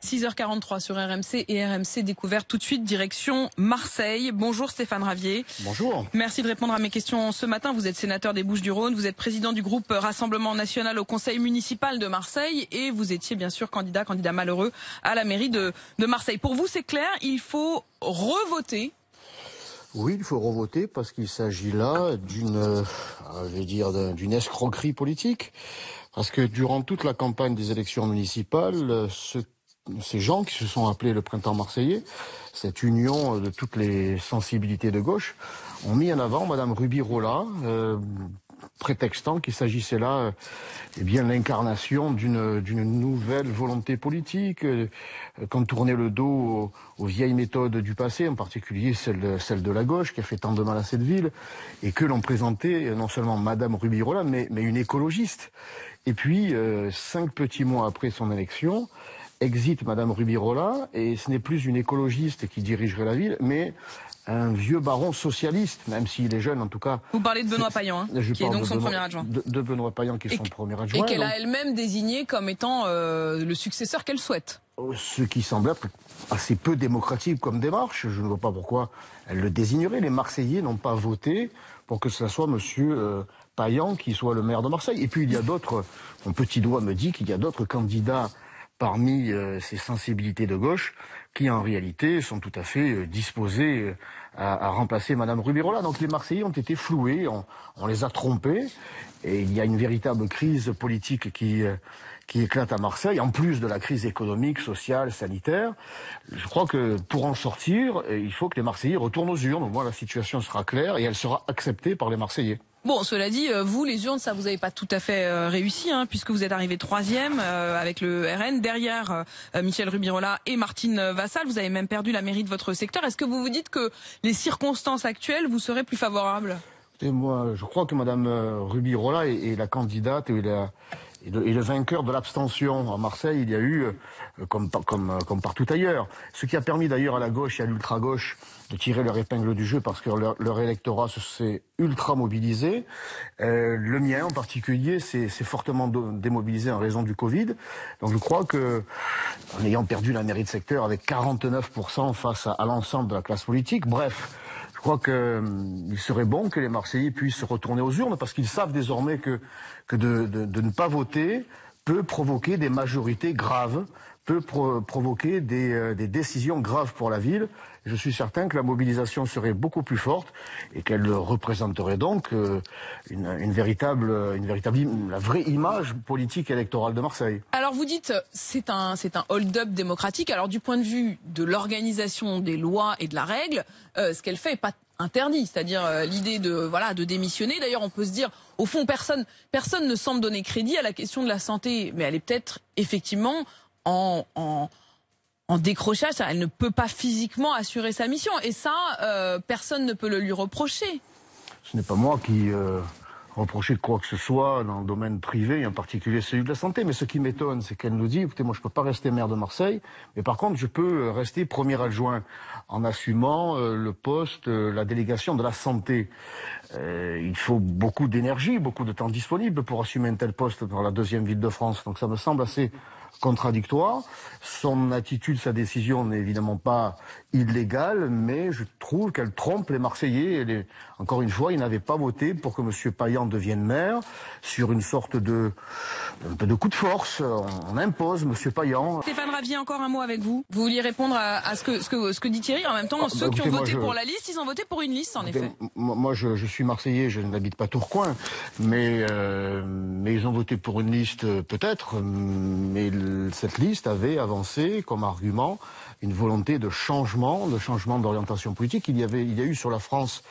6h43 sur RMC et RMC Découverte. Tout de suite, direction Marseille. Bonjour Stéphane Ravier. Bonjour. Merci de répondre à mes questions ce matin. Vous êtes sénateur des Bouches-du-Rhône, vous êtes président du groupe Rassemblement National au Conseil Municipal de Marseille et vous étiez bien sûr candidat malheureux à la mairie de Marseille. Pour vous, c'est clair, il faut revoter. Oui, il faut revoter parce qu'il s'agit là d'une escroquerie politique. Parce que durant toute la campagne des élections municipales, ces gens qui se sont appelés le Printemps Marseillais, cette union de toutes les sensibilités de gauche, ont mis en avant Madame Rubirola, prétextant qu'il s'agissait là de l'incarnation d'une nouvelle volonté politique, qu'on tournait le dos aux vieilles méthodes du passé, en particulier celle de la gauche qui a fait tant de mal à cette ville, et que l'on présentait non seulement Madame Rubirola, mais une écologiste. Et puis, 5 petits mois après son élection, exit Madame Rubirola, et ce n'est plus une écologiste qui dirigerait la ville, mais un vieux baron socialiste, même s'il est jeune en tout cas. Vous parlez de Benoît Payan, qui est donc son premier adjoint. De Benoît Payan, qui est son premier adjoint. Et qu'elle a elle-même désigné comme étant le successeur qu'elle souhaite. Ce qui semble être assez peu démocratique comme démarche. Je ne vois pas pourquoi elle le désignerait. Les Marseillais n'ont pas voté pour que ce soit monsieur Payan qui soit le maire de Marseille. Et puis il y a d'autres, mon petit doigt me dit qu'il y a d'autres candidats parmi ces sensibilités de gauche qui en réalité sont tout à fait disposés à remplacer Madame Rubirola. Donc les Marseillais ont été floués, on les a trompés, et il y a une véritable crise politique qui éclate à Marseille, en plus de la crise économique, sociale, sanitaire. Je crois que pour en sortir, il faut que les Marseillais retournent aux urnes. Au moins la situation sera claire et elle sera acceptée par les Marseillais. Bon, cela dit, vous, les urnes, ça vous n'avez pas tout à fait réussi, puisque vous êtes arrivé 3e avec le RN, derrière Michel Rubirola et Martine Vassal. Vous avez même perdu la mairie de votre secteur. Est-ce que vous vous dites que les circonstances actuelles vous seraient plus favorables? Et moi, je crois que Madame Rubirola est la candidate et le vainqueur de l'abstention. À Marseille, il y a eu, comme partout ailleurs, ce qui a permis d'ailleurs à la gauche et à l'ultra-gauche de tirer leur épingle du jeu parce que leur électorat s'est ultra mobilisé. Le mien en particulier s'est fortement démobilisé en raison du Covid. Donc je crois que, en ayant perdu la mairie de secteur avec 49% face à l'ensemble de la classe politique, bref, je crois qu'il serait bon que les Marseillais puissent se retourner aux urnes parce qu'ils savent désormais que de ne pas voter peut provoquer des majorités graves, peut provoquer des décisions graves pour la ville. Je suis certain que la mobilisation serait beaucoup plus forte et qu'elle représenterait donc la vraie image politique électorale de Marseille. Alors vous dites c'est un hold-up démocratique. Alors du point de vue de l'organisation des lois et de la règle, ce qu'elle fait est pas interdit, c'est-à-dire l'idée de démissionner. D'ailleurs, on peut se dire, au fond, personne ne semble donner crédit à la question de la santé, mais elle est peut-être effectivement en décrochage. Elle ne peut pas physiquement assurer sa mission, et ça, personne ne peut le lui reprocher. Ce n'est pas moi qui reprocher quoi que ce soit dans le domaine privé, en particulier celui de la santé. Mais ce qui m'étonne, c'est qu'elle nous dit, écoutez, moi je peux pas rester maire de Marseille, mais par contre je peux rester premier adjoint en assumant le poste, la délégation de la santé. Il faut beaucoup d'énergie, beaucoup de temps disponible pour assumer un tel poste dans la 2e ville de France. Donc ça me semble assez contradictoire. Son attitude, sa décision n'est évidemment pas illégale, mais je trouve qu'elle trompe les Marseillais. Encore une fois, ils n'avaient pas voté pour que M. Payan devienne maire sur une sorte un peu de coup de force. On impose M. Payan. Stéphane Ravier, encore un mot avec vous. Vous vouliez répondre à ce que dit Thierry. En même temps, ceux qui ont voté pour la liste, ils ont voté pour une liste, en effet. Moi, je suis Marseillais, je n'habite pas Tourcoing, mais ils ont voté pour une liste peut-être, mais cette liste avait avancé comme argument une volonté de changement d'orientation politique. Il y a eu sur la France,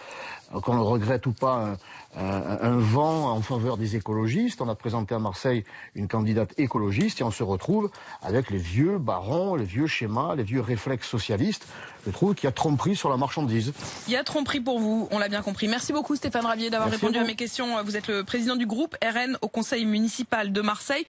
qu'on le regrette ou pas, un vent en faveur des écologistes. On a présenté à Marseille une candidate écologiste et on se retrouve avec les vieux barons, les vieux schémas, les vieux réflexes socialistes. Je trouve qu'il y a tromperie sur la marchandise. Il y a tromperie pour vous, on l'a bien compris. Merci beaucoup Stéphane Ravier d'avoir répondu à mes questions. Vous êtes le président du groupe RN au Conseil municipal de Marseille.